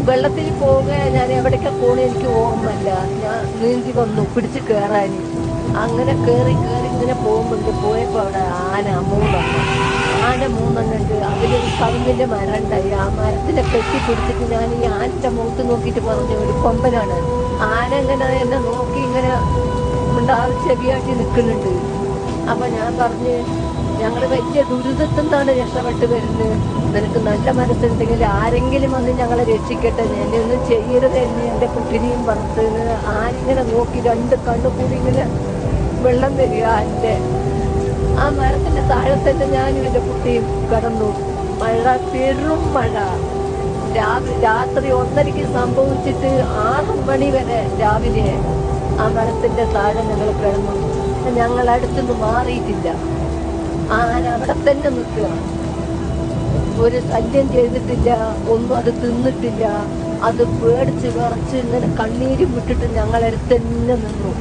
വെള്ളത്തിൽ പോവുക ഞാൻ എവിടേക്കാ പോണേ എനിക്ക് ഓർമ്മയില്ല. ഞാൻ നീന്തി വന്നു പിടിച്ച് കയറാൻ. അങ്ങനെ കയറി കയറി ഇങ്ങനെ പോയപ്പോൾ അവിടെ ആന മൂന്നെണ്ണം ഉണ്ട്. അതിലൊരു കവുങ്ങിൻ്റെ മരം ഉണ്ടായി. ആ മരത്തിനെ കെട്ടിപ്പിടിച്ചിട്ട് ഞാൻ ഈ ആനൻ്റെ മുഖത്ത് നോക്കിയിട്ട് പറഞ്ഞു, ഒരു കൊമ്പനാണ്. ആന ഇങ്ങനെ എന്നെ നോക്കി ഇങ്ങനെ ഉണ്ടാവും ചെവിയാട്ടി നിൽക്കുന്നുണ്ട്. അപ്പം ഞാൻ പറഞ്ഞ്, ഞങ്ങൾ വലിയ ദുരിതത്തിൽ നിന്നാണ് രക്ഷപ്പെട്ട് വരുന്നത്. നിനക്ക് നല്ല മനസ്സുണ്ടെങ്കിൽ ആരെങ്കിലും വന്ന് ഞങ്ങളെ രക്ഷിക്കട്ടെ, എന്നെ ഒന്നും ചെയ്യരുത് എന്ന് എൻ്റെ കുട്ടിനെയും പറഞ്ഞ് ആനിങ്ങനെ നോക്കി രണ്ട് കണ്ണുകൂടി ഇങ്ങനെ വെള്ളം വരിക. എൻ്റെ ആ മരത്തിൻ്റെ താഴെ തന്നെ ഞാനും എൻ്റെ കുട്ടിയും കിടന്നു. മഴ, പെരും മഴ. രാത്രി 1:30 സംഭവിച്ചിട്ട് 6 മണി വരെ രാവിലെ ആ മരത്തിൻ്റെ താഴെ ഞങ്ങൾ കിടന്നു. ഞങ്ങൾ അടുത്തുനിന്ന് മാറിയിട്ടില്ല. ആന അവിടെ തന്നെ നിൽക്കുക. ഒരു ശല്യം ചെയ്തിട്ടില്ല, ഒന്നും അത് തിന്നിട്ടില്ല. അത് പേടിച്ച് വിറച്ച് ഇങ്ങനെ കണ്ണീരും വിട്ടിട്ട് ഞങ്ങളടുത്ത് തന്നെ നിന്നു.